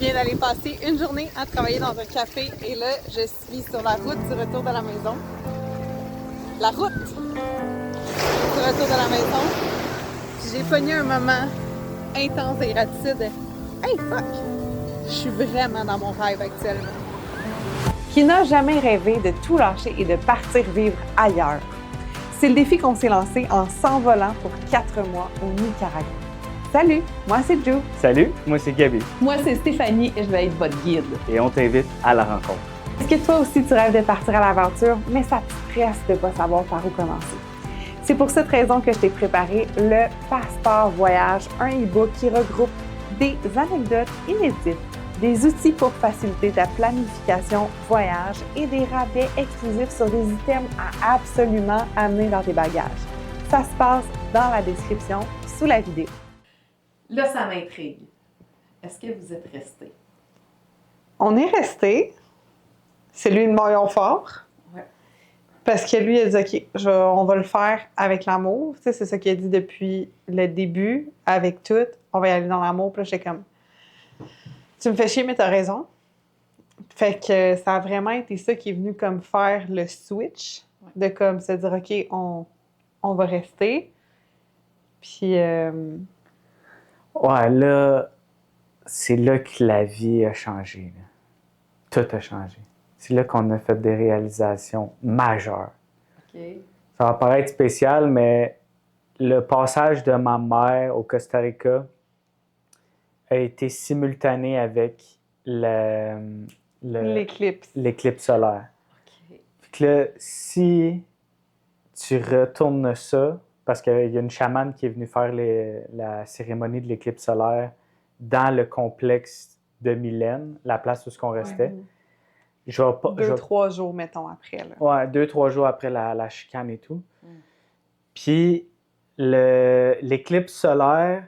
viens d'aller passer une journée à travailler dans un café et là, je suis sur la route du retour de la maison. La route du retour de la maison. Puis j'ai pogné un moment intense et gratitude de « Hey, fuck! Je suis vraiment dans mon rêve actuellement. » Qui n'a jamais rêvé de tout lâcher et de partir vivre ailleurs? C'est le défi qu'on s'est lancé en s'envolant pour 4 mois au Nicaragua. Salut, moi c'est Jo. Salut, moi c'est Gabi. Moi c'est Stéphanie et je vais être votre guide. Et on t'invite à la rencontre. Est-ce que toi aussi tu rêves de partir à l'aventure, mais ça te stresse de ne pas savoir par où commencer? C'est pour cette raison que je t'ai préparé le Passeport Voyage, un e-book qui regroupe des anecdotes inédites, des outils pour faciliter ta planification voyage et des rabais exclusifs sur des items à absolument amener dans tes bagages. Ça se passe dans la description sous la vidéo. Là, ça m'intrigue. Est-ce que vous êtes restés? On est resté. C'est lui le maillon fort. Ouais. Parce que lui, il a dit « OK, on va le faire avec l'amour. » Tu sais, c'est ça qu'il a dit depuis le début, avec tout. On va y aller dans l'amour. Puis là, j'étais comme « Tu me fais chier, mais t'as raison. » Fait que ça a vraiment été ça qui est venu comme faire le switch. Ouais. De comme se dire « OK, on va rester. » Puis... Ouais, là, c'est là que la vie a changé. Là. Tout a changé. C'est là qu'on a fait des réalisations majeures. OK. Ça va paraître spécial, mais le passage de ma mère au Costa Rica a été simultané avec l'éclipse solaire. OK. Fait que là, si tu retournes ça, parce qu'il y a une chamane qui est venue faire la cérémonie de l'éclipse solaire dans le complexe de Mylène, la place où on restait. Ouais. Je vais pas, 2-3 jours, mettons, après. Là. Ouais, 2-3 jours après la chicane et tout. Mm. Puis, l'éclipse solaire,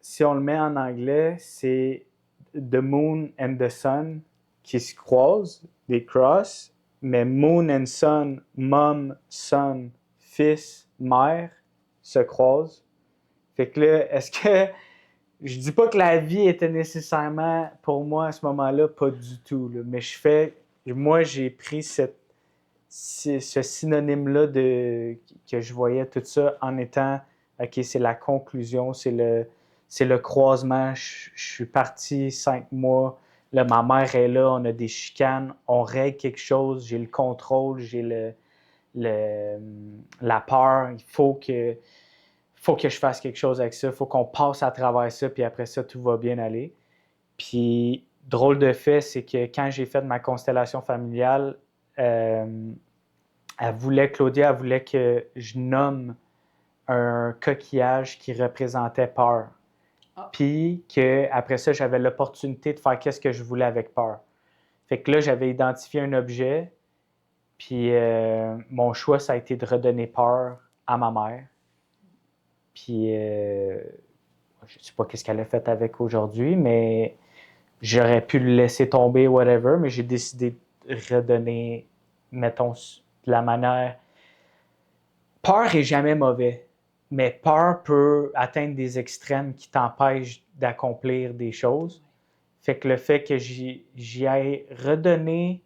si on le met en anglais, c'est The Moon and the Sun qui se croisent, des crosses, mais Moon and Sun, mom, son, fils, mère, se croisent. Fait que là, est-ce que... Je dis pas que la vie était nécessairement, pour moi, à ce moment-là, pas du tout. Là, mais moi, j'ai pris ce synonyme-là que je voyais tout ça en étant, OK, c'est la conclusion, c'est le croisement. Je suis parti 5 mois. Là, ma mère est là, on a des chicanes, on règle quelque chose, j'ai le contrôle, j'ai la peur. Il faut que je fasse quelque chose avec ça, il faut qu'on passe à travers ça, puis après ça, tout va bien aller. Puis, drôle de fait, c'est que quand j'ai fait ma constellation familiale, Claudia voulait que je nomme un coquillage qui représentait peur. Ah. Puis qu'après ça, j'avais l'opportunité de faire qu'est-ce que je voulais avec peur. Fait que là, j'avais identifié un objet, puis mon choix, ça a été de redonner peur à ma mère. Puis, je ne sais pas qu'est-ce qu'elle a fait avec aujourd'hui, mais j'aurais pu le laisser tomber, whatever, mais j'ai décidé de redonner, mettons, de la manière... Peur est jamais mauvais, mais peur peut atteindre des extrêmes qui t'empêchent d'accomplir des choses. Fait que le fait que j'y aille redonner,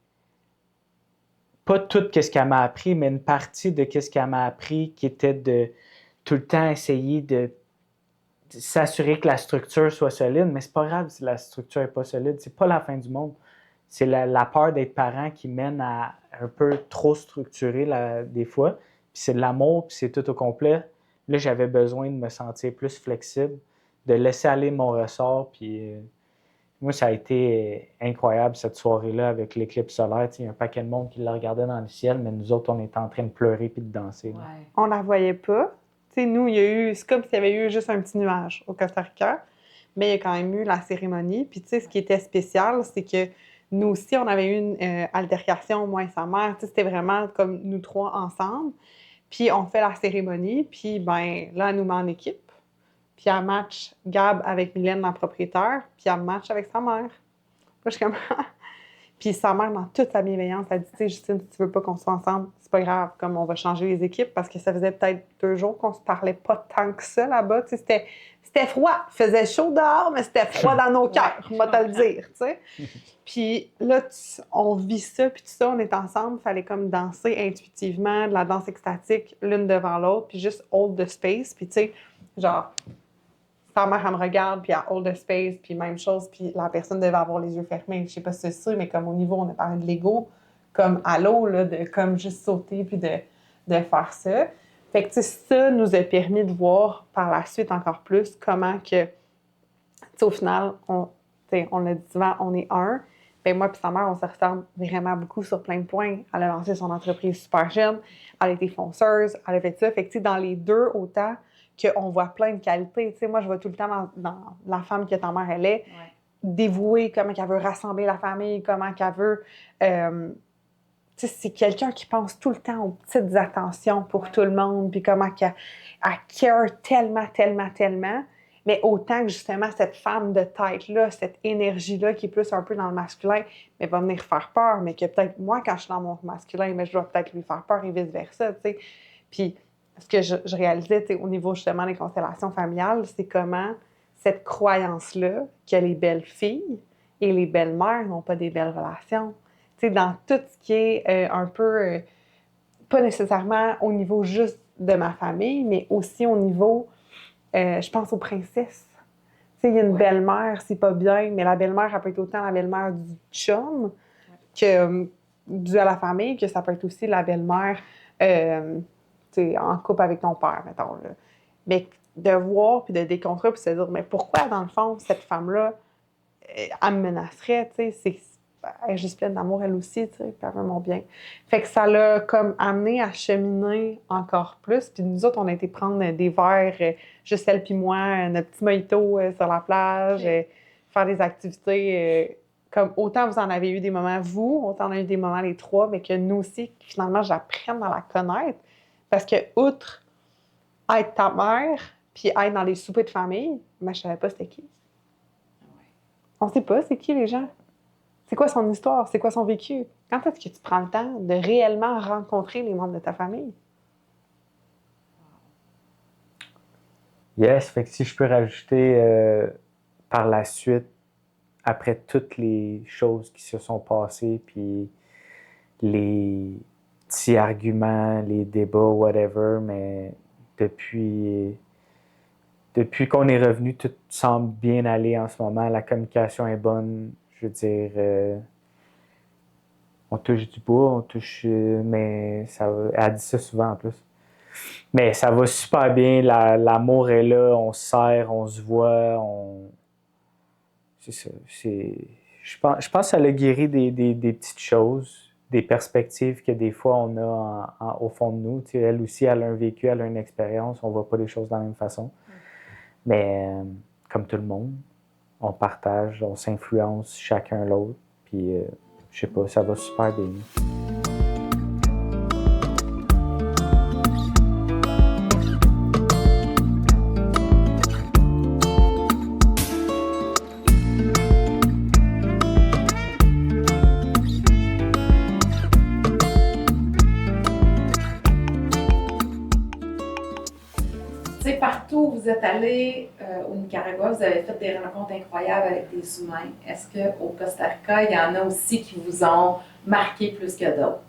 pas tout ce qu'elle m'a appris, mais une partie de ce qu'elle m'a appris qui était de tout le temps essayer de s'assurer que la structure soit solide, mais c'est pas grave si la structure n'est pas solide, c'est pas la fin du monde. C'est la peur d'être parent qui mène à un peu trop structurer des fois, puis c'est de l'amour, puis c'est tout au complet. Là, j'avais besoin de me sentir plus flexible, de laisser aller mon ressort, puis moi, ça a été incroyable cette soirée-là avec l'éclipse solaire. Il y a un paquet de monde qui la regardait dans le ciel, mais nous autres, on était en train de pleurer puis de danser. Ouais. On la voyait pas. T'sais, nous, c'est comme s'il y avait eu juste un petit nuage au Costa Rica, mais il y a quand même eu la cérémonie. Puis, tu sais, ce qui était spécial, c'est que nous aussi, on avait eu une altercation, moi et sa mère. C'était vraiment comme nous 3 ensemble. Puis, on fait la cérémonie, puis, ben là, elle nous met en équipe. Puis, elle match Gab avec Mylène, ma propriétaire, puis elle match avec sa mère. Moi, je suis comme... Puis sa mère, dans toute sa bienveillance, elle dit, tu sais, Justine, si tu veux pas qu'on soit ensemble, c'est pas grave, comme on va changer les équipes, parce que ça faisait peut-être 2 jours qu'on se parlait pas tant que ça là-bas. Tu sais, c'était froid. Il faisait chaud dehors, mais c'était froid dans nos cœurs, on va te le dire, tu sais. Puis là, on vit ça, puis tout ça, on est ensemble. Il fallait comme danser intuitivement, de la danse extatique, l'une devant l'autre, puis juste hold the space. Puis tu sais, genre, sa mère, elle me regarde, puis elle hold the space, puis même chose, puis la personne devait avoir les yeux fermés. Je sais pas si c'est ça, mais comme au niveau, on a parlé de l'ego, comme à l'eau, là, de comme juste sauter, puis de faire ça. Fait que, tu sais, ça nous a permis de voir par la suite encore plus comment que, tu sais, au final, on l'a dit souvent, on est un. Bien, moi et sa mère, on se ressemble vraiment beaucoup sur plein de points. Elle a lancé son entreprise super jeune, elle a été fonceuse, elle a fait ça. Fait que, tu sais, dans les deux, autant qu'on voit plein de qualités. Tu sais, moi, je vois tout le temps dans la femme que ta mère, elle est, dévouée, comment qu'elle veut rassembler la famille, comment qu'elle veut... tu sais, c'est quelqu'un qui pense tout le temps aux petites attentions pour tout le monde, puis comment qu'elle care tellement, tellement, tellement. Mais autant que justement cette femme de tête-là, cette énergie-là qui est plus un peu dans le masculin, mais va venir faire peur, mais que peut-être moi, quand je suis dans mon masculin, mais je dois peut-être lui faire peur et vice-versa, tu sais. Puis ce que je réalisais, tu sais, au niveau justement des constellations familiales, c'est comment cette croyance-là que les belles filles et les belles-mères n'ont pas des belles relations. Tu sais, dans tout ce qui est un peu, pas nécessairement au niveau juste de ma famille, mais aussi au niveau... je pense aux princesses. Tu sais, il y a une belle-mère, c'est pas bien, mais la belle-mère, elle peut être autant la belle-mère du chum que due à la famille, que ça peut être aussi la belle-mère tu sais, en couple avec ton père, mettons. Là. Mais de voir puis de déconstruire puis de se dire, mais pourquoi, dans le fond, cette femme-là, elle me menacerait, tu sais, elle est juste pleine d'amour, elle aussi, tu sais, puis elle veut mon bien. Fait que ça l'a comme amené à cheminer encore plus. Puis nous autres, on a été prendre des verres, juste elle puis moi, notre petit mojito sur la plage, faire des activités. Comme autant vous en avez eu des moments, vous, autant on a eu des moments les trois, mais que nous aussi, finalement, j'apprenne à la connaître. Parce que, outre être ta mère, puis être dans les soupers de famille, mais je savais pas c'était qui. On sait pas c'est qui les gens. C'est quoi son histoire? C'est quoi son vécu? Quand est-ce que tu prends le temps de réellement rencontrer les membres de ta famille? Yes, fait que si je peux rajouter par la suite, après toutes les choses qui se sont passées, puis les petits arguments, les débats, whatever, mais depuis qu'on est revenu, tout semble bien aller en ce moment. La communication est bonne. Je veux dire, on touche du bois, mais ça va, elle dit ça souvent en plus. Mais ça va super bien, l'amour est là, on se serre, on se voit, c'est ça. Je pense que ça a guéri des petites choses, des perspectives que des fois on a au fond de nous. Tu sais, elle aussi, elle a un vécu, elle a une expérience, on ne voit pas les choses de la même façon. Mais comme tout le monde, on partage, on s'influence chacun l'autre. Puis, je sais pas, ça va super bien. Partout où vous êtes allé au Nicaragua, vous avez fait des rencontres incroyables avec des humains. Est-ce qu'au Costa Rica, il y en a aussi qui vous ont marqué plus que d'autres?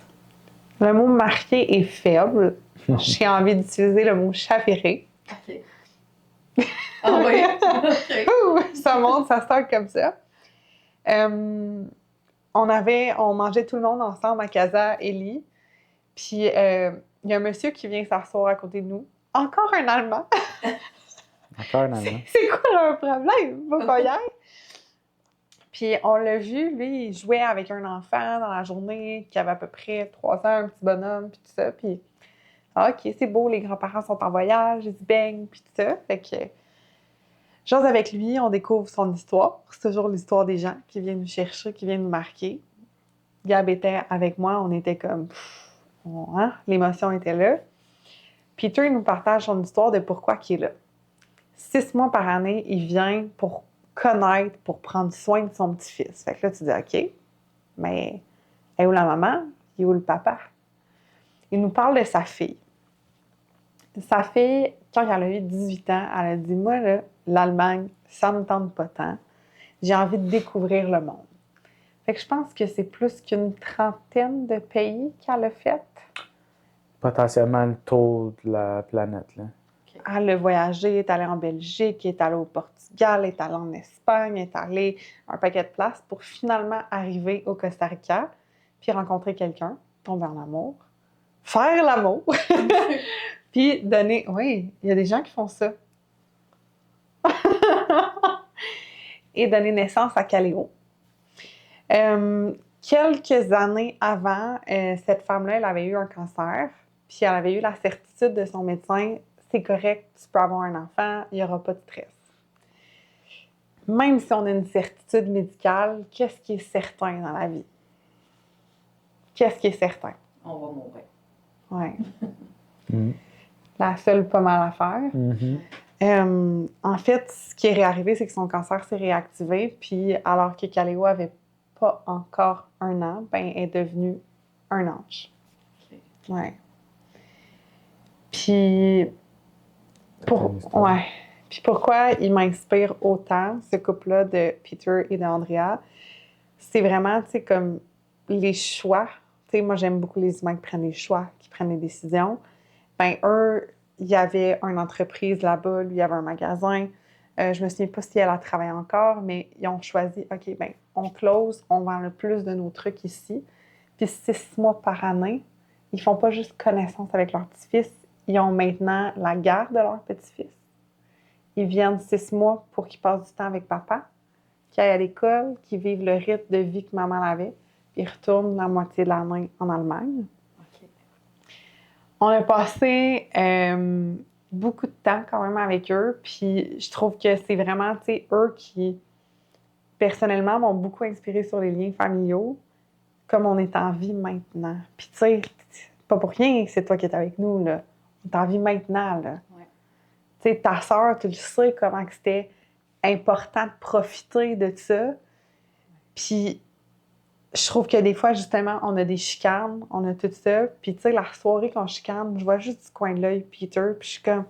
Le mot marqué est faible. J'ai envie d'utiliser le mot chaviré. OK. Ah oui? OK. Ça monte, ça sort comme ça. On mangeait tout le monde ensemble à Casa Eli. Puis, il y a un monsieur qui vient s'asseoir à côté de nous. Encore un Allemand. Encore un Allemand. C'est quoi leur problème? Faut qu'on y aille. Puis on l'a vu, lui, il jouait avec un enfant dans la journée qui avait à peu près 3 ans, un petit bonhomme, puis tout ça. Puis, OK, c'est beau, les grands-parents sont en voyage, ils se baignent, puis tout ça. Fait que, j'ose avec lui, on découvre son histoire. C'est toujours l'histoire des gens qui viennent nous chercher, qui viennent nous marquer. Gab était avec moi, on était comme... l'émotion était là. Peter, il nous partage son histoire de pourquoi il est là. 6 mois par année, il vient pour connaître, pour prendre soin de son petit-fils. Fait que là, tu dis, OK, mais elle est où la maman? Il est où le papa? Il nous parle de sa fille. Sa fille, quand elle a eu 18 ans, elle a dit, moi, là, l'Allemagne, ça me tente pas tant. J'ai envie de découvrir le monde. Fait que je pense que c'est plus qu'une trentaine de pays qu'elle a fait. Potentiellement le tour de la planète, là. Elle a voyagé, elle est allée en Belgique, elle est allée au Portugal, elle est allée en Espagne, elle est allée un paquet de places pour finalement arriver au Costa Rica, puis rencontrer quelqu'un, tomber en amour, faire l'amour, puis donner... Oui, il y a des gens qui font ça. Et donner naissance à Caléo. Quelques années avant, cette femme-là, elle avait eu un cancer, puis elle avait eu la certitude de son médecin, c'est correct, tu peux avoir un enfant, il n'y aura pas de stress. Même si on a une certitude médicale, qu'est-ce qui est certain dans la vie? Qu'est-ce qui est certain? On va mourir. Oui. La seule pas mal à faire. En fait, ce qui est arrivé, c'est que son cancer s'est réactivé, puis alors que Caléo avait pas encore 1 an, ben, elle est devenue un ange. OK. Ouais. Puis, Puis pourquoi il m'inspire autant, ce couple-là de Peter et d'Andrea, c'est vraiment, tu sais, comme les choix. Tu sais, moi, j'aime beaucoup les humains qui prennent des choix, qui prennent des décisions. Ben, eux, il y avait une entreprise là-bas, lui, il y avait un magasin. Je me souviens pas si elle a travaillé encore, mais ils ont choisi, OK, ben, on close, on vend le plus de nos trucs ici. Puis 6 mois par année, ils font pas juste connaissance avec leur petit-fils, ils ont maintenant la garde de leur petit-fils. Ils viennent 6 mois pour qu'ils passent du temps avec papa, qu'ils aillent à l'école, qu'ils vivent le rythme de vie que maman avait. Ils retournent la moitié de l'année en Allemagne. OK. On a passé beaucoup de temps quand même avec eux, puis je trouve que c'est vraiment, tu sais, eux qui, personnellement, m'ont beaucoup inspiré sur les liens familiaux, comme on est en vie maintenant. Puis tu sais, pas pour rien que c'est toi qui es avec nous, là. On est en vie maintenant, là. Ouais. Tu sais, ta sœur, tu le sais comment que c'était important de profiter de ça. Puis je trouve que des fois, justement, on a des chicanes, on a tout ça. Puis, tu sais, la soirée qu'on chicane, je vois juste du coin de l'œil Peter, puis je suis comme,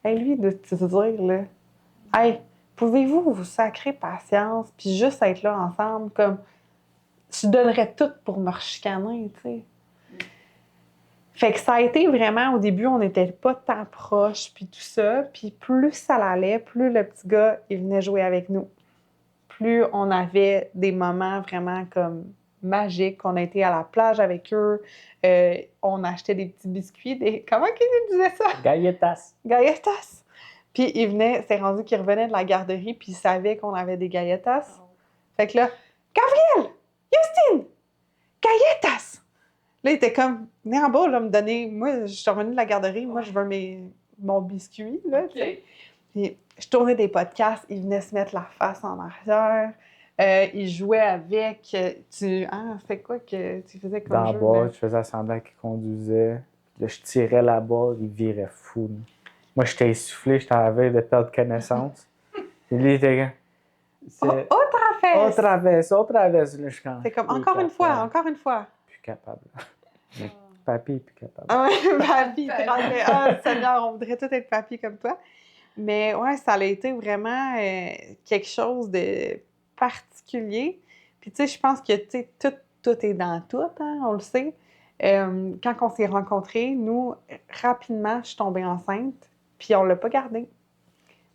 hey, lui, de te dire, là, hey, pouvez-vous vous sacrer patience, puis juste être là ensemble, comme, je donnerais tout pour me rechicaner, tu sais. Fait que ça a été vraiment, au début, on n'était pas tant proches, puis tout ça. Puis plus ça allait, plus le petit gars, il venait jouer avec nous. Plus on avait des moments vraiment comme magiques. On a été à la plage avec eux. On achetait des petits biscuits. Comment qu'il disait ça? Galletas. Galletas. Puis il venait, c'est rendu qu'il revenait de la garderie, puis il savait qu'on avait des galletas. Fait que là, Gabriel! Justine! Galletas! Là, il était comme, venez en bas, là, me donner. Moi, je suis revenue de la garderie, moi, je veux mon biscuit, là, tu sais. Puis, je tournais des podcasts, il venait se mettre la face en arrière. Il jouait avec. C'est quoi que tu faisais comme Dans la jeu? boîte, je faisais semblant qu'il conduisait. Là, je tirais la barre, il virait fou. Là. Moi, j'étais essoufflé, j'étais à la veille de perdre connaissance. Et lui, il était comme. Au travers! On traverse. Là, je suis C'est comme, encore une fois. Plus capable. Papy est plus capable. Ah ouais, papy, Seigneur, on voudrait tous être papy comme toi. Mais ouais, ça a été vraiment quelque chose de particulier. Puis tu sais, je pense que tu sais, tout est dans tout, hein, on le sait. Quand on s'est rencontrés, nous, rapidement, je suis tombée enceinte, puis on l'a pas gardé.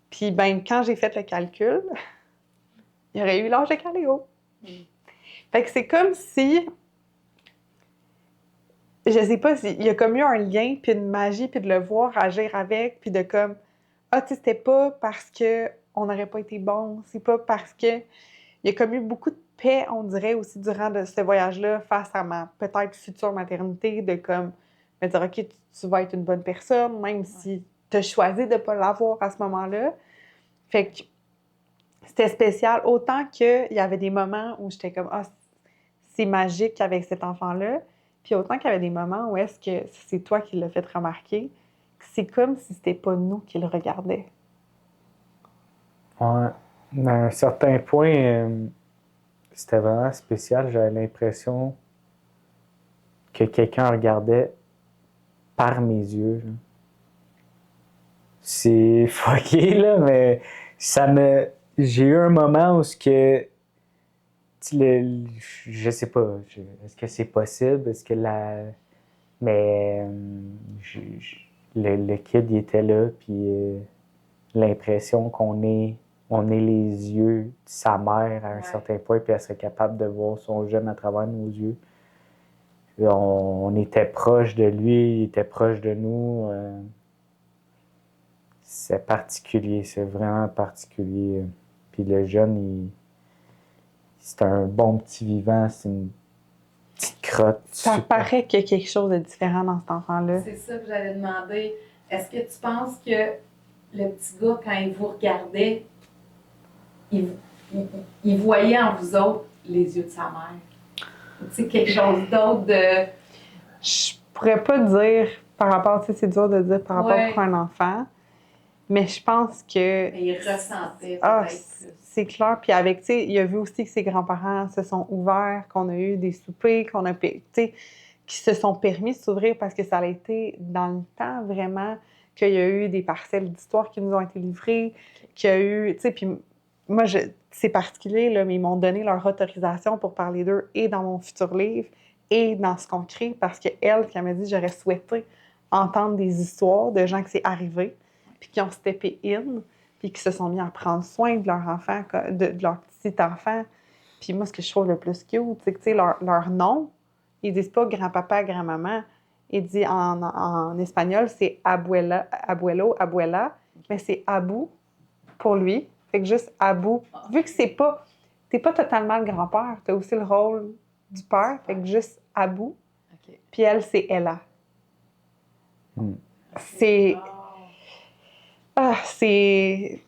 Puis ben, quand j'ai fait le calcul, il y aurait eu l'âge de Caléo. Fait que c'est comme si, je sais pas, il y a comme eu un lien, puis une magie, puis de le voir agir avec, puis de comme, ah, tu sais, c'était pas parce qu'on n'aurait pas été bon, c'est pas parce que... Il y a comme eu beaucoup de paix, on dirait, aussi durant ce voyage-là, face à ma peut-être future maternité, de comme, me dire, OK, tu vas être une bonne personne, même si tu as choisi de ne pas l'avoir à ce moment-là. Fait que c'était spécial, autant qu'il y avait des moments où j'étais comme, ah, c'est magique avec cet enfant-là, puis autant qu'il y avait des moments où est-ce que c'est toi qui l'as fait remarquer, c'est comme si c'était pas nous qui le regardions. Ouais. À un certain point, c'était vraiment spécial. J'avais l'impression que quelqu'un regardait par mes yeux. Là. C'est fucké, là, mais J'ai eu un moment où je sais pas, est-ce que c'est possible, est-ce que mais le kid il était là, puis l'impression on est les yeux de sa mère à un certain point, puis elle serait capable de voir son jeune à travers nos yeux. Puis on était proche de lui, il était proche de nous. C'est particulier, c'est vraiment particulier. Puis le jeune, c'est un bon petit vivant, c'est une petite crotte. Ça super. paraît qu'il y a quelque chose de différent dans cet enfant-là. C'est ça que j'allais demander. Est-ce que tu penses que le petit gars, quand il vous regardait, il voyait en vous autres les yeux de sa mère? Tu sais, quelque chose d'autre de... Je pourrais pas dire par rapport, tu sais, c'est dur de dire par rapport Ouais. pour un enfant, mais je pense que... Mais il ressentait Ah, peut-être plus. c'est clair. Puis avec, tu sais, il a vu aussi que ses grands-parents se sont ouverts, qu'on a eu des soupers, tu sais, qui se sont permis de s'ouvrir parce que ça a été dans le temps vraiment qu'il y a eu des parcelles d'histoire qui nous ont été livrées, qu'il y a eu, tu sais, puis moi, c'est particulier, là, mais ils m'ont donné leur autorisation pour parler d'eux et dans mon futur livre et dans ce qu'on crée parce qu'elle, qui m'a dit, j'aurais souhaité entendre des histoires de gens qui c'est arrivé puis qui ont steppé in puis qui se sont mis à prendre soin de leur enfant, de leur petit enfant. Puis moi, ce que je trouve le plus cute, c'est que, tu sais, leur nom, ils disent pas grand-papa, grand-maman. Ils disent en espagnol, c'est abuela, abuelo, abuela, mais c'est Abou pour lui. Fait que juste Abou. Vu que t'es pas totalement le grand-père, t'as aussi le rôle du père, fait que juste Abou. OK. Puis elle, c'est Ella. Hmm. C'est... Wow. c'est...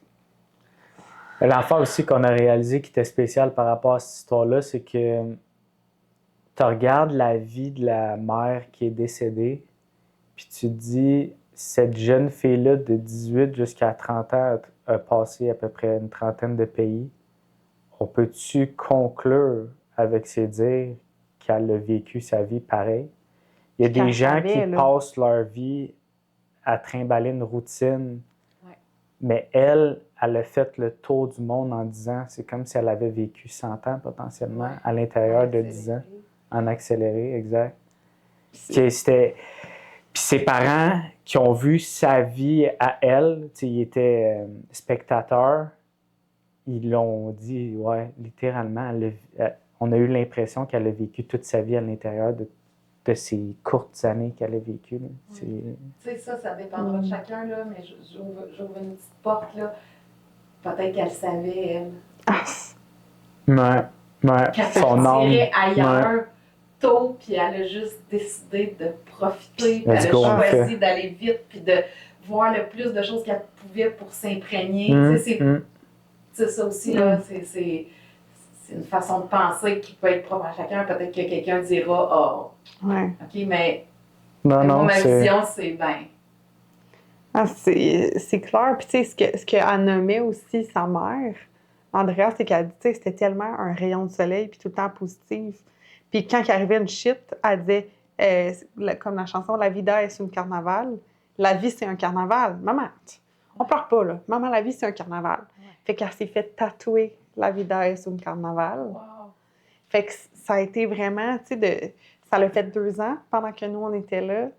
L'enfant aussi qu'on a réalisé qui était spécial par rapport à cette histoire-là, c'est que tu regardes la vie de la mère qui est décédée, puis tu te dis, cette jeune fille-là de 18 jusqu'à 30 ans a passé à peu près une trentaine de pays. On peut-tu conclure avec ses dires qu'elle a vécu sa vie pareil? Il y a Qu'elle des gens savait, qui là. passent leur vie à trimballer une routine, Ouais. mais elle a fait le tour du monde en 10 ans. C'est comme si elle avait vécu 100 ans potentiellement Ouais. à l'intérieur de 10 ans. En accéléré, exact. Puis ses parents qui ont vu sa vie à elle, ils étaient spectateurs, ils l'ont dit, ouais, littéralement, on a eu l'impression qu'elle a vécu toute sa vie à l'intérieur de ces courtes années qu'elle a vécues. Là. Tu sais, ça dépendra de chacun, là, mais j'ouvre une petite porte, là. Peut-être qu'elle savait, elle. Qu'elle Son âme. partirait ailleurs tôt, puis elle a juste décidé de profiter, puis Let's elle go, a on choisi d'aller vite, puis de voir le plus de choses qu'elle pouvait pour s'imprégner. Tu sais, c'est ça aussi, là, c'est une façon de penser qui peut être propre à chacun. Peut-être que quelqu'un dira « Ah, Ouais. OK, mais Non, moi, ma c'est... vision, c'est ben. C'est clair. Puis, tu sais, ce qu'elle nommait aussi sa mère, Andrea, c'est qu'elle dit, tu sais, c'était tellement un rayon de soleil, puis tout le temps positif. Puis, quand il arrivait une shit, elle disait, comme la chanson La vida est une carnaval, la vie, c'est un carnaval. Maman, on pleure pas, là. Maman, la vie, c'est un carnaval. Fait qu'elle s'est fait tatouer La vida est un carnaval. Wow. Fait que ça a été vraiment, tu sais, ça l'a fait 2 ans pendant que nous, on était là,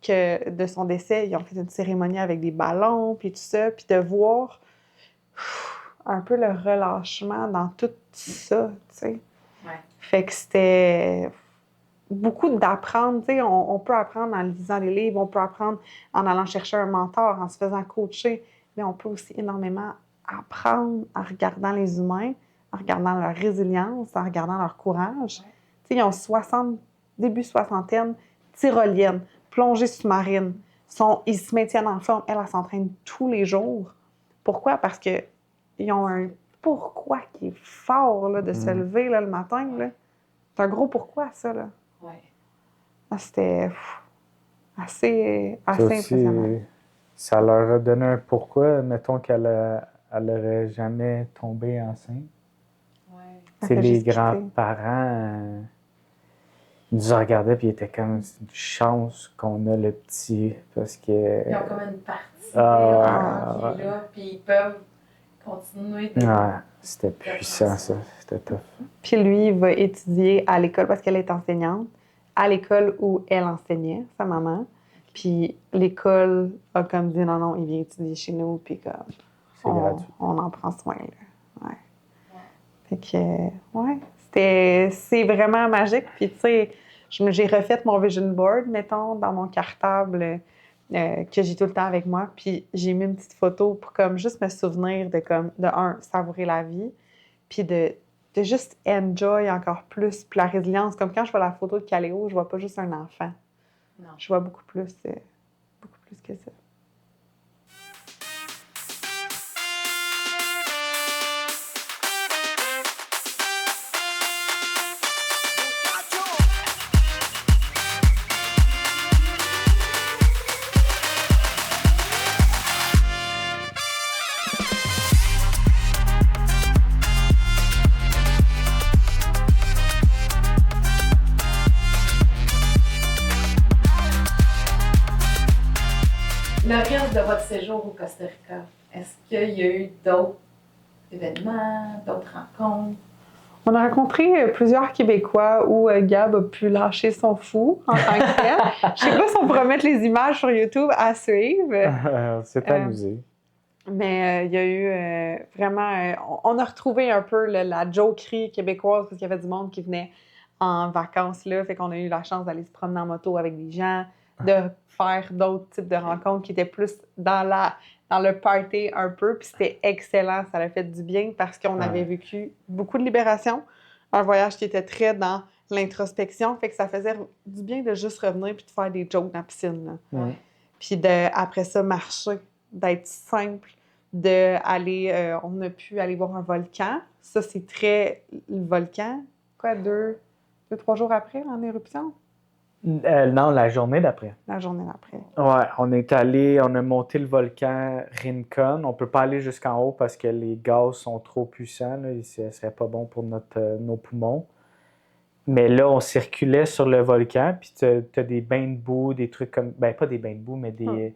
que de son décès, ils ont fait une cérémonie avec des ballons, puis tout ça, puis de voir un peu le relâchement dans tout ça, tu sais. Ouais. Fait que c'était beaucoup d'apprendre, tu sais, on peut apprendre en lisant des livres, on peut apprendre en allant chercher un mentor, en se faisant coacher, mais on peut aussi énormément apprendre en regardant les humains, en regardant leur résilience, en regardant leur courage. Ouais. Tu sais, ils ont début soixantaine, tyrolienne, plongée sous-marine. Ils se maintiennent en forme. Elle s'entraîne tous les jours. Pourquoi? Parce qu'ils ont un pourquoi qui est fort là, de se lever là, le matin. Là. C'est un gros pourquoi, ça. Là. Ouais. C'était assez Ça aussi, impressionnant. ça leur a donné un pourquoi. Mettons qu'elle n'aurait jamais tombé enceinte. Ouais. C'est fait les juste quitter. grands-parents ils nous regardaient puis ils étaient comme c'est une chance qu'on a le petit parce que Ils ont comme une partie Ah, qui est là, puis ils peuvent continuer de... Ouais, c'était puissant, ça. C'était tough. Puis lui, il va étudier à l'école parce qu'elle est enseignante, à l'école où elle enseignait, sa maman. Puis l'école a comme dit non, il vient étudier chez nous, puis comme C'est gratuit. on en prend soin, là. Ouais. Fait que, ouais, c'est vraiment magique. Puis tu sais, j'ai refait mon vision board, mettons, dans mon cartable que j'ai tout le temps avec moi. Puis j'ai mis une petite photo pour comme juste me souvenir de comme, de un, savourer la vie, puis de juste enjoy encore plus. Puis la résilience, comme quand je vois la photo de Caléo, je vois pas juste un enfant. Non. Je vois beaucoup plus que ça. Le reste de votre séjour au Costa Rica, est-ce qu'il y a eu d'autres événements, d'autres rencontres? On a rencontré plusieurs Québécois où Gab a pu lâcher son fou en tant que tel. Je sais pas si on pourra mettre les images sur YouTube à suivre. On s'est amusé. Mais il y a eu vraiment... on a retrouvé un peu la jokerie québécoise parce qu'il y avait du monde qui venait en vacances là. Fait qu'on a eu la chance d'aller se promener en moto avec des gens, de faire d'autres types de rencontres qui étaient plus dans le party un peu. Puis c'était excellent. Ça a fait du bien parce qu'on avait vécu beaucoup de libération. Un voyage qui était très dans l'introspection. Fait que ça faisait du bien de juste revenir puis de faire des jokes dans la piscine. Là. Ouais. Puis après ça, marcher, d'être simple, d'aller... on a pu aller voir un volcan. Ça, c'est très... Le volcan, quoi, 2-3 jours après, en éruption? Non, la journée d'après. La journée d'après. Ouais, on a monté le volcan Rincon. On peut pas aller jusqu'en haut parce que les gaz sont trop puissants. Là, et ce serait pas bon pour nos poumons. Mais là, on circulait sur le volcan, puis t'as des bains de boue, des trucs comme... Ben, pas des bains de boue, mais des...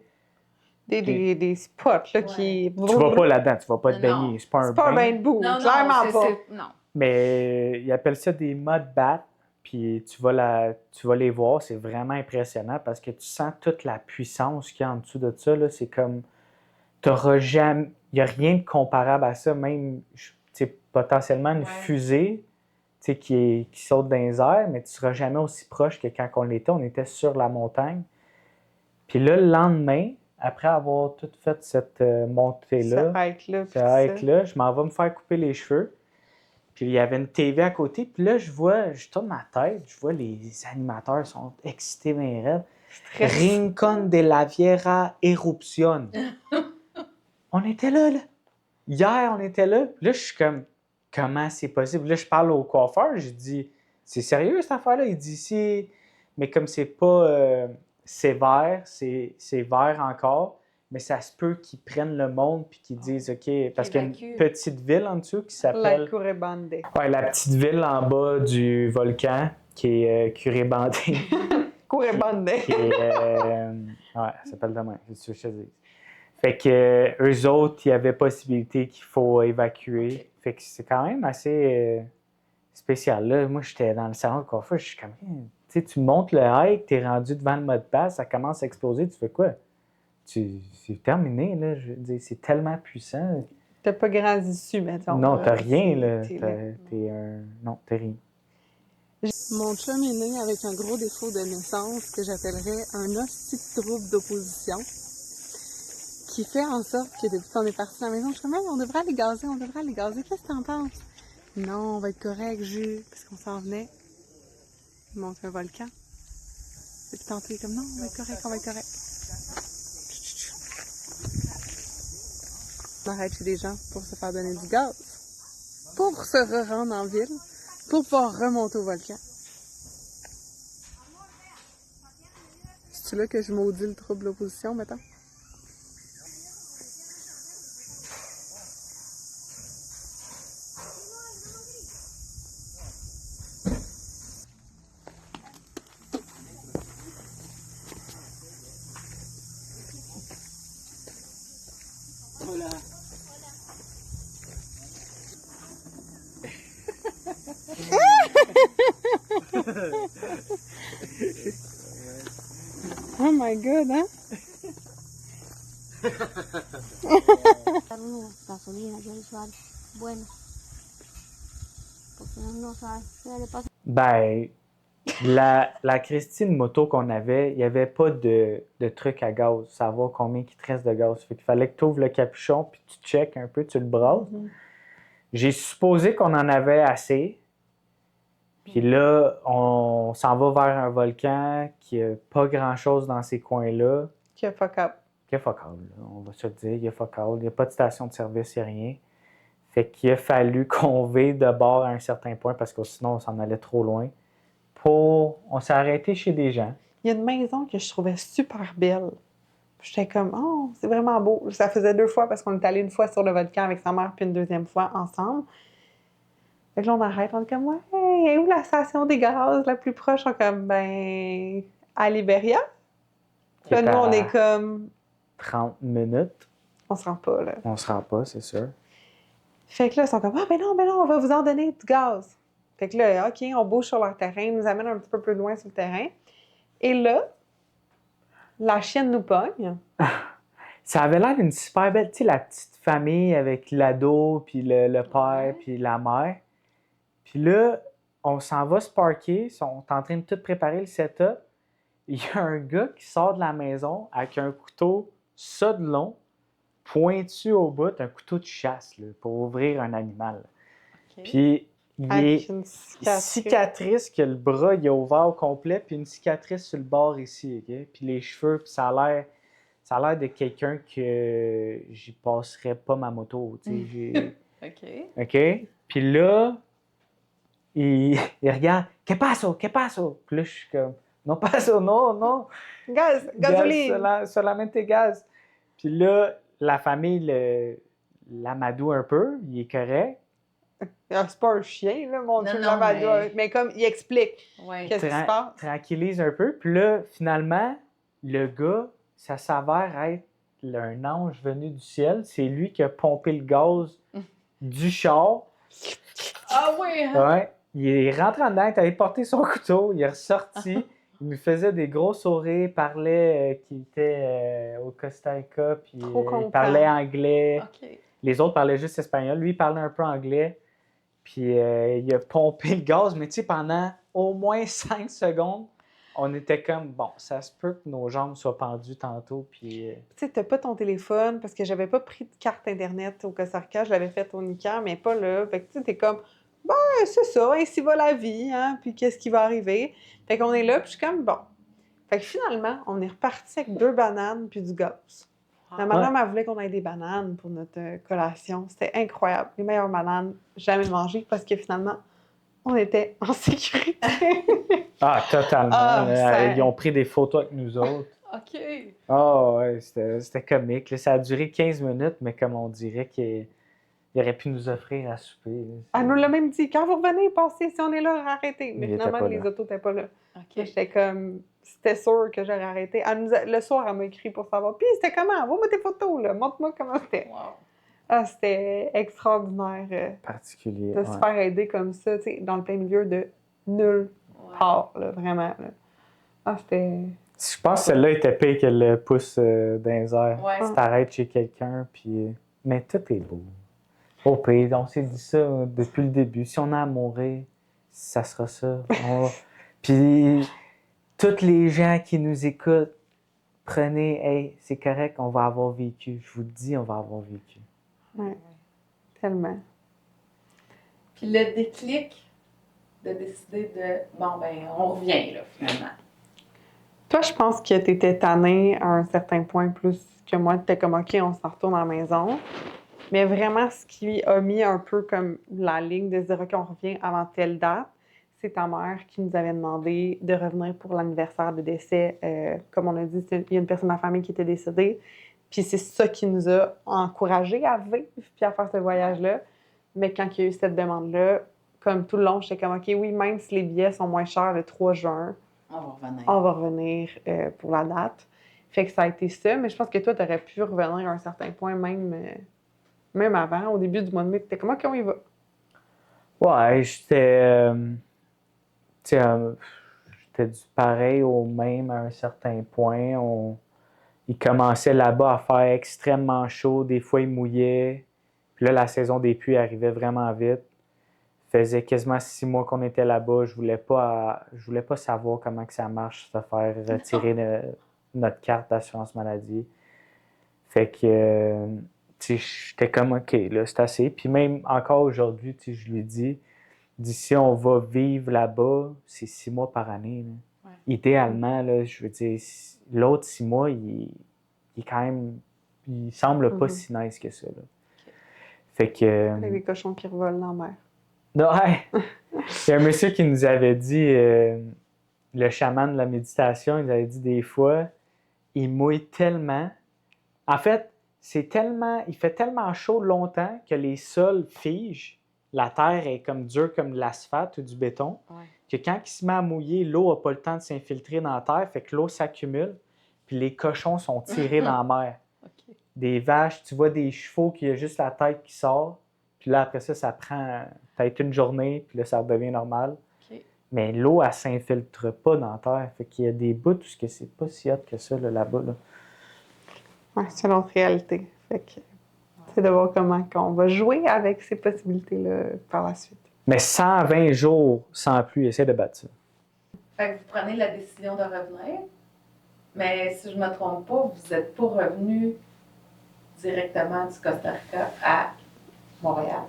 Des spots, là, qui... Tu vas pas là-dedans, tu vas pas te Non. baigner. C'est pas un C'est pas un bain. bain de boue, Non, clairement non, pas. non. Mais ils appellent ça des mud baths, puis tu vas les voir, c'est vraiment impressionnant parce que tu sens toute la puissance qu'il y a en dessous de ça. Là. C'est comme, t'auras jamais, il n'y a rien de comparable à ça, même potentiellement une fusée qui saute dans les airs, mais tu ne seras jamais aussi proche que quand on était sur la montagne. Puis là, le lendemain, après avoir tout fait cette montée-là, je m'en vais me faire couper les cheveux. Puis il y avait une TV à côté, puis là, je tourne ma tête, je vois les animateurs sont excités, bien raides. Rincon de la Viera Eruption. On était là. Hier, on était là. Puis là, je suis comme, comment c'est possible? Là, je parle au coiffeur, je dis, c'est sérieux cette affaire-là? Il dit, si, mais comme c'est pas sévère, c'est vert encore. Mais ça se peut qu'ils prennent le monde puis qu'ils disent, OK, parce qu'il y a une petite ville en dessous qui s'appelle... La Curebande. Ouais, la petite ville en bas du volcan qui est Curebande. Curebande. Ouais, ça s'appelle demain, c'est ce que je te dis. Fait que eux autres, il y avait possibilité qu'il faut évacuer. Okay. Fait que c'est quand même assez spécial. Là, moi, j'étais dans le salon de coiffeur, je suis comme, tu sais, tu montes le hike, t'es rendu devant le mode passe, ça commence à exploser, tu fais quoi? C'est terminé, là. Je veux dire, c'est tellement puissant. T'as pas grand issue, mettons. Non, t'as rien, là. Non, t'as rien. Mon chum est né avec un gros défaut de naissance que j'appellerais un hostie de trouble d'opposition, qui fait en sorte que depuis qu'on est parti de la maison, je suis comme, on devrait aller gazer. Qu'est-ce que t'en penses? Non, on va être correct, Jules, parce qu'on s'en venait. Il monte un volcan. Et puis tantôt, il est comme, non, on va être correct. On arrête chez des gens pour se faire donner du gaz, pour se rendre en ville, pour pouvoir remonter au volcan. C'est là que je maudis le trouble d'opposition, mettons? Oh my God, hein? Unos gasolina, yo usual, bueno, porque uno no sabe qué le pasa. Ben, la Christine moto qu'on avait, il n'y avait pas de truc à gaz, savoir combien il te reste de gaz. Fait qu'il fallait que tu ouvres le capuchon puis tu checkes un peu, tu le brasses. J'ai supposé qu'on en avait assez. Puis là, on s'en va vers un volcan qui n'a pas grand-chose dans ces coins-là. Qui a fuck up. Il y a fuck all, là, on va se le dire, il y a fuck all. Il n'y a pas de station de service, il n'y a rien. Fait qu'il a fallu qu'on vive de bord à un certain point parce que sinon on s'en allait trop loin. On s'est arrêté chez des gens. Il y a une maison que je trouvais super belle. J'étais comme, oh, c'est vraiment beau. Ça faisait 2 fois parce qu'on est allé une fois sur le volcan avec sa mère puis une 2e fois ensemble. Fait que là, on arrête, on est comme, ouais, hey, où la station des gaz la plus proche? On est comme, ben, à Liberia. Qui Là, est nous, on à est comme, 30 minutes. on se rend pas, là. On se rend pas, c'est sûr. Fait que là, ils sont comme, ah, ben non, on va vous en donner du gaz. Fait que là, OK, on bouge sur leur terrain, ils nous amènent un petit peu plus loin sur le terrain. Et là, la chienne nous pogne. Ça avait l'air d'une super belle, tu sais, la petite famille avec l'ado, puis le père, puis la mère. Puis là, on s'en va se parker, ils sont en train de tout préparer le setup. Il y a un gars qui sort de la maison avec un couteau, ça de long, pointu au bout, un couteau de chasse, là, pour ouvrir un animal. OK. Puis il Avec est une cicatrice que le bras il est ouvert au complet, puis une cicatrice sur le bord ici, OK? Puis les cheveux, puis ça a l'air de quelqu'un que j'y passerais pas ma moto, tu sais. OK. OK? Puis là, il regarde, ¿Qué paso? ¿Qué paso? Puis là, je suis comme, non paso, non. Gaz, gasoline. Solamente gaz. Puis là, la famille l'amadou un peu, il est correct. Ah, c'est pas un chien, là, mon Dieu, Non, Lavado. mais- Mais comme, il explique Ouais. qu'est-ce qui se passe. Tranquillise un peu. Puis là, finalement, le gars, ça s'avère être un ange venu du ciel. C'est lui qui a pompé le gaz du char. Ah oui, hein? Ouais. Il est rentré en dedans, il avait porté son couteau, il est ressorti. Il me faisait des gros sourires, parlait qu'il était au Costa Rica, puis Trop content. il parlait anglais. OK. Les autres parlaient juste espagnol. Lui, il parlait un peu anglais. Puis il a pompé le gaz, mais tu sais, pendant au moins 5 secondes, on était comme, bon, ça se peut que nos jambes soient pendues tantôt, puis... Tu sais, t'as pas ton téléphone, parce que j'avais pas pris de carte Internet au Costa Rica, je l'avais fait au Nica, mais pas là. Fait que tu sais, t'es comme, ben, c'est ça, ainsi va la vie, hein, puis qu'est-ce qui va arriver? Fait qu'on est là, puis je suis comme, bon. Fait que finalement, on est reparti avec 2 bananes puis du gaz. La madame, elle voulait qu'on ait des bananes pour notre collation. C'était incroyable. Les meilleures bananes jamais mangées, parce que finalement, on était en sécurité. Ah, totalement. Ah, ça- Ils ont pris des photos avec nous autres. OK. Ah, ouais, c'était comique. Là, ça a duré 15 minutes, mais comme on dirait qu'il aurait pu nous offrir à souper. Là. Elle nous l'a même dit. Quand vous revenez, passez, si on est là, arrêtez. Mais Il était finalement, pas les là. autos n'étaient pas là. OK. J'étais comme, c'était sûr que j'aurais arrêté. Le soir, elle m'a écrit pour savoir. Puis c'était comment? Envoie-moi tes photos, là. Montre-moi comment c'était. Wow. Ah, c'était extraordinaire Particulier. de ouais. se faire aider comme ça, tu sais, dans le plein milieu de nulle Ouais. part, là, vraiment. Là. Ah, c'était. Je pense que celle-là était pire que le pouce dans les airs. Ouais. Tu t'arrêtes chez quelqu'un, puis... Mais tout est beau. Au pire, on s'est dit ça depuis le début. Si on a à mourir, ça sera ça. Puis, tous les gens qui nous écoutent, prenez, hey, c'est correct, on va avoir vécu. Je vous le dis, on va avoir vécu. Ouais. Tellement. Puis le déclic de décider de, bon, ben, on revient, là, finalement. Toi, je pense que tu étais tannée à un certain point plus que moi. Tu étais comme, OK, on s'en retourne à la maison. Mais vraiment, ce qui a mis un peu comme la ligne de se dire, OK, on revient avant telle date, c'est ta mère qui nous avait demandé de revenir pour l'anniversaire de décès. Comme on a dit, il y a une personne de la famille qui était décédée. Puis c'est ça qui nous a encouragés à vivre puis à faire ce voyage-là. Mais quand il y a eu cette demande-là, comme tout le long, j'étais comme, OK, oui, même si les billets sont moins chers le 3 juin, On va revenir. on va revenir pour la date. Fait que ça a été ça. Mais je pense que toi, tu aurais pu revenir à un certain point, même avant, au début du mois de mai. Tu étais comme, OK, on y va. Ouais, j'étais... sais, j'étais du pareil au même à un certain point. Il commençait là-bas à faire extrêmement chaud. Des fois, il mouillait. Puis là, la saison des pluies arrivait vraiment vite. Ça faisait quasiment 6 mois qu'on était là-bas. Je voulais pas savoir comment que ça marche, se faire retirer notre carte d'assurance maladie. Fait que, tu sais, j'étais comme, OK, là, c'est assez. Puis même encore aujourd'hui, tu sais, je lui dis, d'ici, on va vivre là-bas, c'est 6 mois par année. Là. Ouais. Idéalement, là, je veux dire, l'autre 6 mois, il est quand même, il semble pas si nice que ça. Là. Fait que... Avec les cochons qui revolent dans la mer. Ouais. Il y a un monsieur qui nous avait dit, le chaman de la méditation, il nous avait dit des fois, il mouille tellement. En fait, il fait tellement chaud longtemps que les sols figent. La terre est comme dure comme de l'asphalte ou du béton. Ouais. Que quand il se met à mouiller, l'eau n'a pas le temps de s'infiltrer dans la terre, fait que l'eau s'accumule, puis les cochons sont tirés dans la mer. OK. Des vaches, tu vois des chevaux qui a juste la tête qui sort, puis là, après ça prend peut-être une journée, puis là, ça redevient normal. OK. Mais l'eau, elle ne s'infiltre pas dans la terre. Fait qu'il y a des bouts où c'est pas si hot que ça, là-bas. Là. Ouais, c'est une autre réalité. Fait que c'est de voir comment on va jouer avec ces possibilités-là par la suite. Mais 120 jours sans pluie, essaie de battre ça. Fait que vous prenez la décision de revenir, mais si je ne me trompe pas, vous n'êtes pas revenu directement du Costa Rica à Montréal.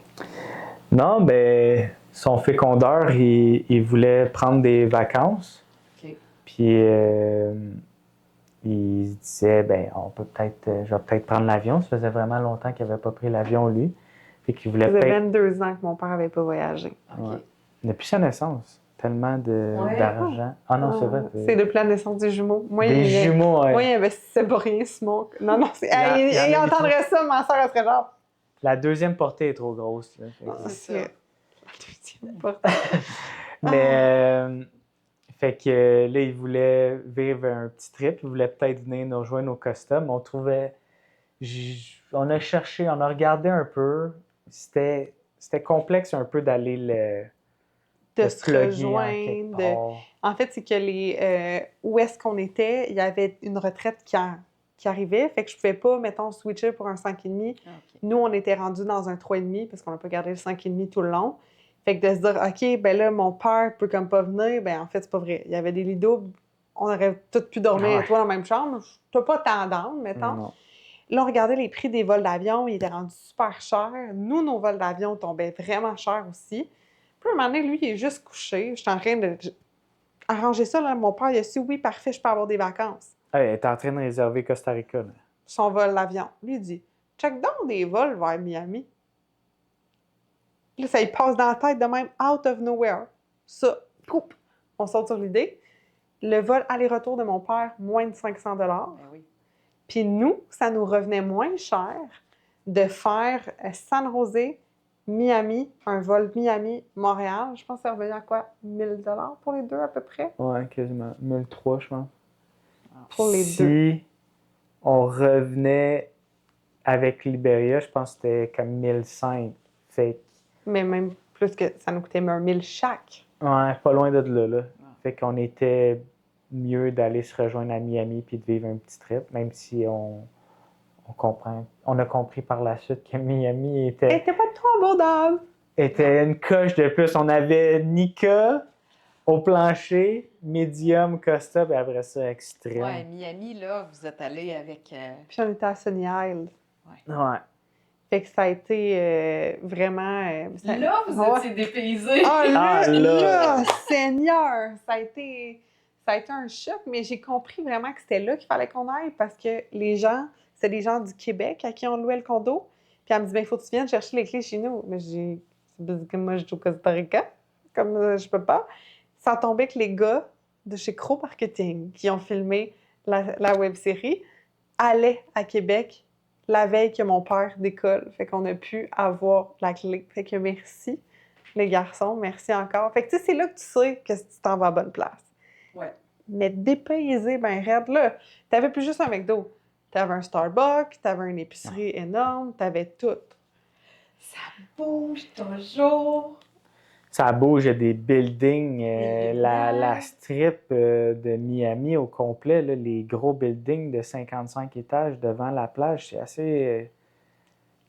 Non, ben, son fécondeur, il voulait prendre des vacances. OK. Puis, il disait, ben, je vais peut-être prendre l'avion. Ça faisait vraiment longtemps qu'il n'avait pas pris l'avion, lui. Fait qu'il voulait Ça faisait peut-être... 22 ans que mon père n'avait pas voyagé. OK. Ouais. Depuis sa naissance. Tellement d'argent. Ah non, c'est vrai. C'est depuis la naissance des jumeaux. Moi, Des jumeaux, ouais. Moi, il investissait pas rien, Simon. Non, c'est... Il entendrait ça, ma soeur, elle serait genre... La deuxième portée est trop grosse. Là. C'est la deuxième portée. Mais, fait que là, il voulait vivre un petit trip. Il voulait peut-être venir nous rejoindre au Costa. Mais on trouvait... On a cherché, on a regardé un peu. C'était complexe un peu d'aller de se rejoindre. En fait, c'est que où est-ce qu'on était, il y avait une retraite qui arrivait. Fait que je pouvais pas, mettons, switcher pour un 5,5. OK. Nous, on était rendus dans un 3,5 parce qu'on n'a pas gardé le 5,5 tout le long. Fait que de se dire, OK, ben là, mon père peut comme pas venir, ben en fait, c'est pas vrai. Il y avait des lits doubles. On aurait tous pu dormir, toi, dans la même chambre. Je peux pas t'entendre, mettons. Non. Là, on regardait les prix des vols d'avion. Ils étaient rendus super chers. Nous, nos vols d'avion tombaient vraiment chers aussi. Puis, à un moment donné, lui, il est juste couché. J'étais en train de arranger ça. Là. Mon père, il a su, oui, parfait, je peux avoir des vacances. Hey, elle est en train de réserver Costa Rica. Là. Son vol d'avion. Lui, il dit, check donc des vols vers Miami. Là, ça, il passe dans la tête de même, out of nowhere. Ça, poup, on saute sur l'idée. Le vol aller-retour de mon père, moins de 500 $. Ben oui. Puis nous, ça nous revenait moins cher de faire San José, Miami, un vol Miami-Montréal. Je pense que ça revenait à quoi? 1 000 $ pour les deux à peu près? Ouais, quasiment. 1003, je pense. Pour les si deux. On revenait avec Liberia, je pense que c'était comme 1005. Fait Mais même plus que ça nous coûtait 1 000 chaque. ouais, pas loin de là. Fait qu'on était mieux d'aller se rejoindre à Miami puis de vivre un petit trip, même si on a compris par la suite que Miami Elle était pas trop abordable. était une coche de plus. On avait Nika au plancher, medium, Costa, puis après ça, extrême. Ouais, Miami, là, vous êtes allé avec... Puis on était à Sunny Isle. Ouais. Fait que ça a été vraiment... Là, vous Ouais. étiez dépaysés. Ah, là! là, Seigneur! Ça a été un choc, mais j'ai compris vraiment que c'était là qu'il fallait qu'on aille parce que c'était des gens du Québec à qui on louait le condo. Puis elle me dit, il faut que tu viennes chercher les clés chez nous. Mais j'ai dit, comme moi, je suis au Costa Rica. Comme je peux pas. Ça tombait que les gars de chez Crow Marketing qui ont filmé la web-série allaient à Québec la veille que mon père décolle. Fait qu'on a pu avoir la clé. Fait que merci, les garçons. Merci encore. Fait que tu sais, c'est là que tu sais que tu t'en vas à bonne place. Ouais. Mais dépaysé, ben raide, là. T'avais plus juste un McDo. T'avais un Starbucks, t'avais une épicerie énorme, t'avais tout. Ça bouge toujours. Ça bouge, il y a des buildings, Des la strip de Miami au complet, là, les gros buildings de 55 étages devant la plage, c'est assez...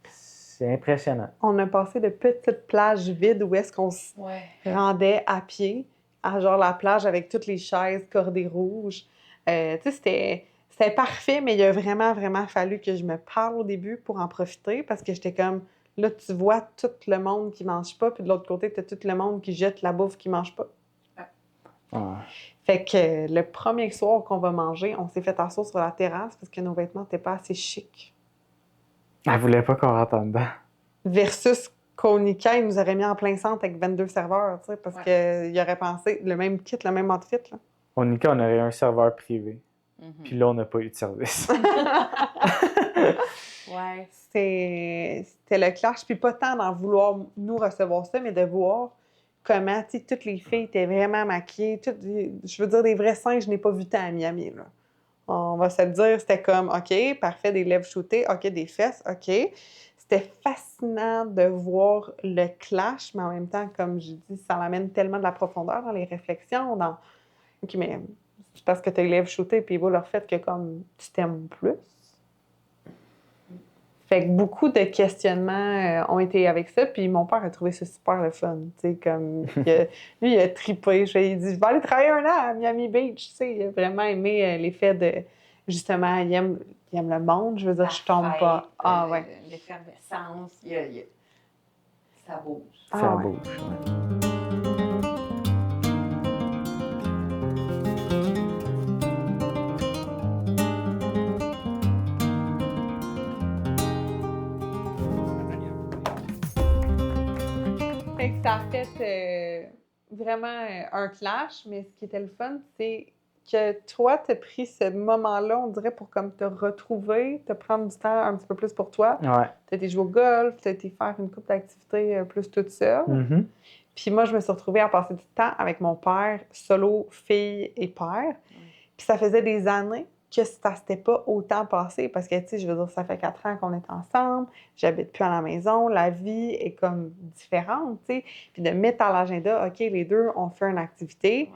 c'est impressionnant. On a passé de petites plages vides où est-ce qu'on se Ouais. rendait à pied à genre la plage avec toutes les chaises cordées rouges. Tu sais, c'était parfait, mais il a vraiment, vraiment fallu que je me parle au début pour en profiter parce que j'étais comme, là, tu vois tout le monde qui mange pas, puis de l'autre côté, tu as tout le monde qui jette la bouffe qui mange pas. Ouais. Fait que le premier soir qu'on va manger, on s'est fait asseoir sur la terrasse parce que nos vêtements n'étaient pas assez chics. Elle voulait pas qu'on rentre en dedans. Versus qu'Onika, il nous aurait mis en plein centre avec 22 serveurs, tu sais, parce qu'il aurait pensé le même kit, le même outfit, là. Monica, on aurait un serveur privé. Mhm. Puis là, on n'a pas eu de service. Ouais. C'était le clash, puis pas tant d'en vouloir nous recevoir ça, mais de voir comment, tu sais, toutes les filles étaient vraiment maquillées. Je veux dire, des vrais seins, je n'ai pas vu tant à Miami, là. On va se le dire, c'était comme, OK, parfait, des lèvres shootées, OK, des fesses, OK. C'était fascinant de voir le clash, mais en même temps, comme je dis, ça amène tellement de la profondeur dans les réflexions, dans... OK, mais c'est parce que tu as les lèvres shootées, puis vous leur fait que comme tu t'aimes plus. Fait que beaucoup de questionnements ont été avec ça, puis mon père a trouvé ça super le fun, tu sais, comme... lui, il a trippé, il a dit « Je vais aller travailler 1 an à Miami Beach », tu sais, il a vraiment aimé l'effet de... Justement, il aime le monde, je veux dire, je tombe pas... Ah, ouais. L'effervescence, ça bouge. Ça Ah, ouais. bouge. Ouais. Fait que ça a fait vraiment un clash, mais ce qui était le fun, c'est que toi, tu as pris ce moment-là, on dirait, pour comme te retrouver, te prendre du temps un petit peu plus pour toi. Ouais. Tu as été jouer au golf, tu as été faire une couple d'activités plus toute seule. Mhm. Puis moi, je me suis retrouvée à passer du temps avec mon père, solo, fille et père. Puis ça faisait des années que ça s'était pas autant passé parce que, tu sais, je veux dire, ça fait 4 ans qu'on est ensemble, j'habite plus à la maison, la vie est comme différente, tu sais. Puis de mettre à l'agenda, OK, les deux, on fait une activité,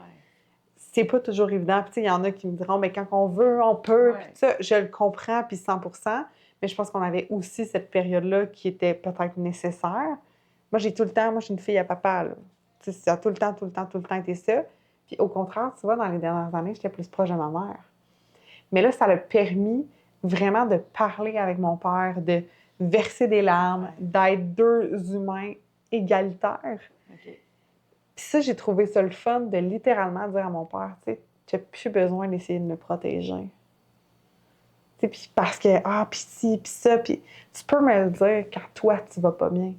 c'est pas toujours évident. Puis, tu sais, il y en a qui me diront, mais quand on veut, on peut. Puis ça, je le comprends, puis 100%, mais je pense qu'on avait aussi cette période-là qui était peut-être nécessaire. Moi, j'ai tout le temps, moi, je suis une fille à papa, là. Tu sais, ça a tout le temps été ça. Puis au contraire, tu vois, dans les dernières années, j'étais plus proche de ma mère. Mais là, ça l'a permis vraiment de parler avec mon père, de verser des larmes, d'être deux humains égalitaires. Okay. Puis ça, j'ai trouvé ça le fun de littéralement dire à mon père, tu sais, tu n'as plus besoin d'essayer de me protéger. Tu sais, puis parce que, puis ci, puis ça, puis tu peux me le dire quand toi, tu vas pas bien.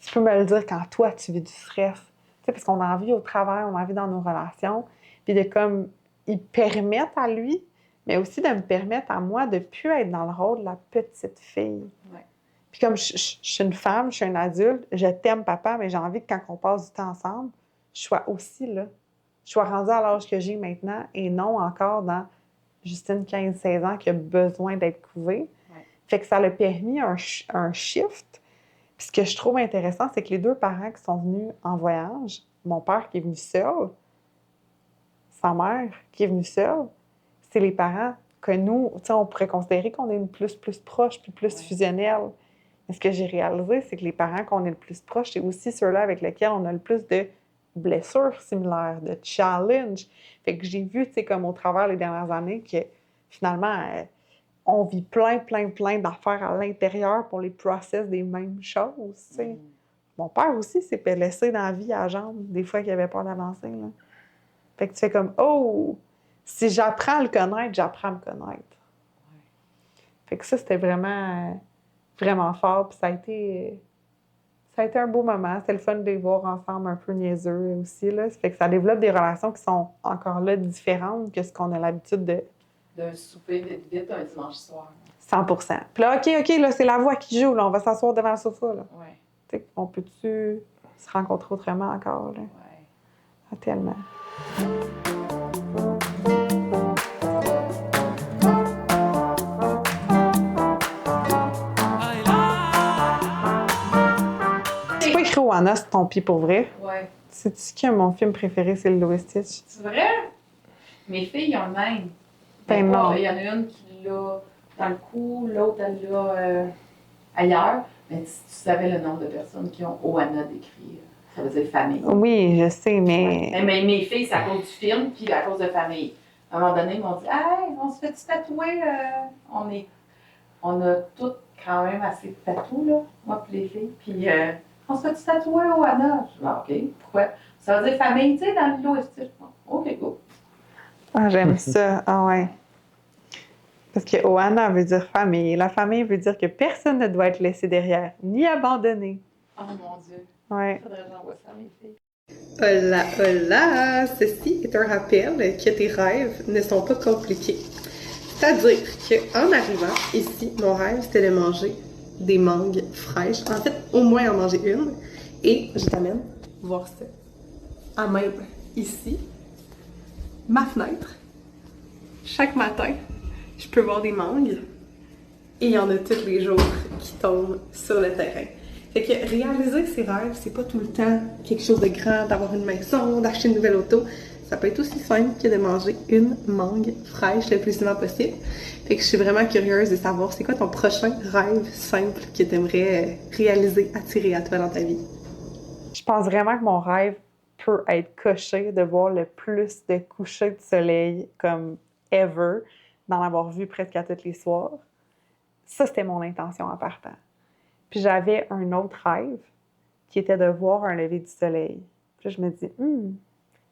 Tu peux me le dire quand toi, tu vis du stress. Tu sais, parce qu'on en vit au travail, on en vit dans nos relations. Puis de comme, ils permettent à lui, mais aussi de me permettre à moi de ne plus être dans le rôle de la petite fille. Ouais. Puis comme je suis une femme, je suis un adulte, je t'aime, papa, mais j'ai envie que quand on passe du temps ensemble, je sois aussi là. Je sois rendue à l'âge que j'ai maintenant et non encore dans Justine, 15-16 ans, qui a besoin d'être couvée. Ouais. Fait que ça l'a permis un shift. Puis ce que je trouve intéressant, c'est que les deux parents qui sont venus en voyage, mon père qui est venu seul, sa mère qui est venue seule, c'est les parents que nous, tu sais, on pourrait considérer qu'on est le plus proche puis plus fusionnel. Mais ce que j'ai réalisé, c'est que les parents qu'on est le plus proche, c'est aussi ceux-là avec lesquels on a le plus de blessures similaires, de challenges. Fait que j'ai vu, tu sais, comme au travers les dernières années, que finalement, on vit plein d'affaires à l'intérieur pour les process des mêmes choses, tu sais. Mon père aussi s'est blessé dans la vie à la jambe, des fois qu'il avait peur d'avancer, là. Fait que tu fais comme, oh, si j'apprends à le connaître, j'apprends à me connaître. Ouais. Fait que ça, c'était vraiment, vraiment fort. Puis ça a été un beau moment. C'était le fun de les voir ensemble un peu niaiseux aussi, là. Ça fait que ça développe des relations qui sont encore là différentes que ce qu'on a l'habitude de... D'un souper vite un dimanche soir. 100%. Puis là, OK, là, c'est la voix qui joue, là. On va s'asseoir devant le sofa, là. Ouais. Tu sais, on peut-tu se rencontrer autrement encore, là? Ouais. Ah, tellement. écrit Oana sur ton pied pour vrai. Ouais. Sais-tu que mon film préféré, c'est le Lilo et Stitch? C'est vrai? Mes filles, ils ont le même. Ben non. Il y en a une qui l'a dans le cou, l'autre, elle l'a ailleurs. Mais si tu savais le nombre de personnes qui ont Oana décrit, ça veut dire famille. Oui, je sais, mais... Ouais. Mais mes filles, c'est à cause du film, puis à cause de famille. À un moment donné, ils m'ont dit « Hey, on se fait-tu tatouer? On a toutes quand même assez de tatous, là, moi et les filles. Puis on se fait-tu tatouer Oana? » Je dis « OK, pourquoi? Ça veut dire famille, tu sais, dans le Lilo et Stitch. » OK, go. Ah, j'aime ça. Ah ouais. Parce que Oana veut dire famille. La famille veut dire que personne ne doit être laissé derrière, ni abandonné. Oh mon Dieu. Ouais. Faudrait que j'envoie ça à mes filles. Hola, hola! Ceci est un rappel que tes rêves ne sont pas compliqués. C'est-à-dire qu'en arrivant ici, mon rêve, c'était de manger des mangues fraîches. En fait, au moins en manger une. Et je t'amène voir ça. À même ici, ma fenêtre. Chaque matin, je peux voir des mangues. Et il y en a tous les jours qui tombent sur le terrain. Fait que réaliser ses rêves, c'est pas tout le temps quelque chose de grand, d'avoir une maison, d'acheter une nouvelle auto. Ça peut être aussi simple que de manger une mangue fraîche le plus souvent possible. Fait que je suis vraiment curieuse de savoir c'est quoi ton prochain rêve simple que tu aimerais réaliser, attirer à toi dans ta vie. Je pense vraiment que mon rêve peut être coché de voir le plus de couchers de soleil comme ever, d'en avoir vu presque à tous les soirs. Ça, c'était mon intention en partant. Puis j'avais un autre rêve qui était de voir un lever du soleil. Puis là, je me dis,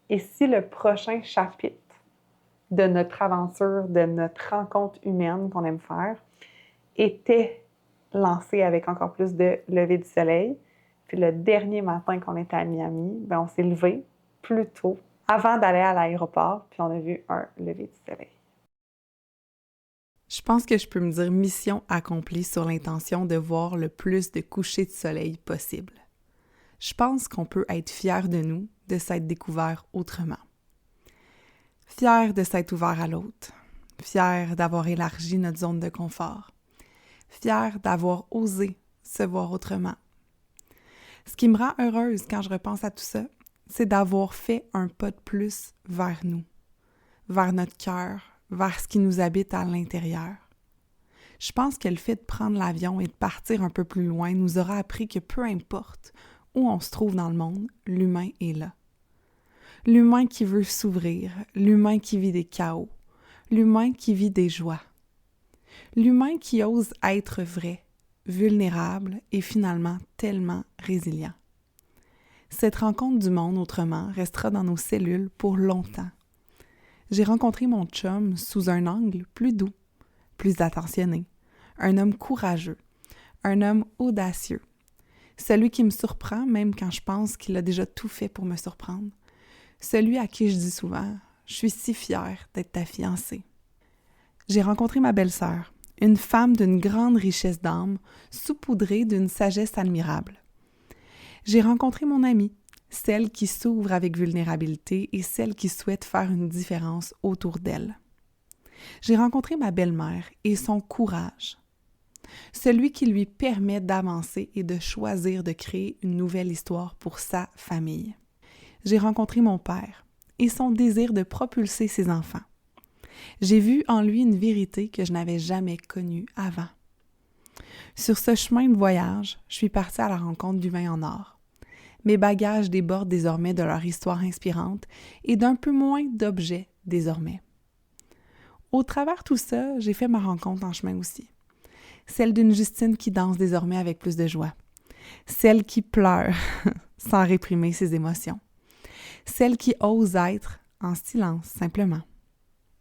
et si le prochain chapitre de notre aventure, de notre rencontre humaine qu'on aime faire, était lancé avec encore plus de lever du soleil? Puis le dernier matin qu'on était à Miami, ben on s'est levé plus tôt avant d'aller à l'aéroport, puis on a vu un lever du soleil. Je pense que je peux me dire mission accomplie sur l'intention de voir le plus de couchers de soleil possible. Je pense qu'on peut être fier de nous, de s'être découvert autrement. Fier de s'être ouvert à l'autre. Fier d'avoir élargi notre zone de confort. Fier d'avoir osé se voir autrement. Ce qui me rend heureuse quand je repense à tout ça, c'est d'avoir fait un pas de plus vers nous, vers notre cœur, vers ce qui nous habite à l'intérieur. Je pense que le fait de prendre l'avion et de partir un peu plus loin nous aura appris que peu importe où on se trouve dans le monde, l'humain est là. L'humain qui veut s'ouvrir, l'humain qui vit des chaos, l'humain qui vit des joies. L'humain qui ose être vrai, vulnérable et finalement tellement résilient. Cette rencontre du monde autrement restera dans nos cellules pour longtemps. J'ai rencontré mon chum sous un angle plus doux, plus attentionné, un homme courageux, un homme audacieux, celui qui me surprend même quand je pense qu'il a déjà tout fait pour me surprendre, celui à qui je dis souvent « Je suis si fière d'être ta fiancée ». J'ai rencontré ma belle-sœur, une femme d'une grande richesse d'âme, saupoudrée d'une sagesse admirable. J'ai rencontré mon amie, celle qui s'ouvre avec vulnérabilité et celle qui souhaite faire une différence autour d'elle. J'ai rencontré ma belle-mère et son courage, celui qui lui permet d'avancer et de choisir de créer une nouvelle histoire pour sa famille. J'ai rencontré mon père et son désir de propulser ses enfants. J'ai vu en lui une vérité que je n'avais jamais connue avant. Sur ce chemin de voyage, je suis partie à la rencontre d'humains en or. Mes bagages débordent désormais de leur histoire inspirante et d'un peu moins d'objets désormais. Au travers tout ça, j'ai fait ma rencontre en chemin aussi. Celle d'une Justine qui danse désormais avec plus de joie. Celle qui pleure sans réprimer ses émotions. Celle qui ose être en silence simplement.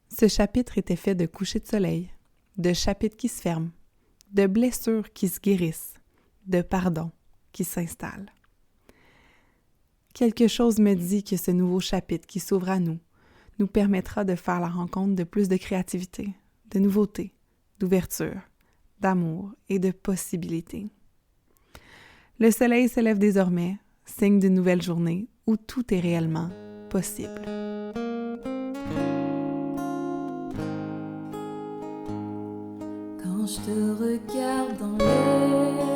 Ce chapitre était fait de couchers de soleil, de chapitres qui se ferment, de blessures qui se guérissent, de pardon qui s'installe. Quelque chose me dit que ce nouveau chapitre qui s'ouvre à nous nous permettra de faire la rencontre de plus de créativité, de nouveauté, d'ouverture, d'amour et de possibilités. Le soleil se lève désormais, signe d'une nouvelle journée où tout est réellement possible. Quand je te regarde dans les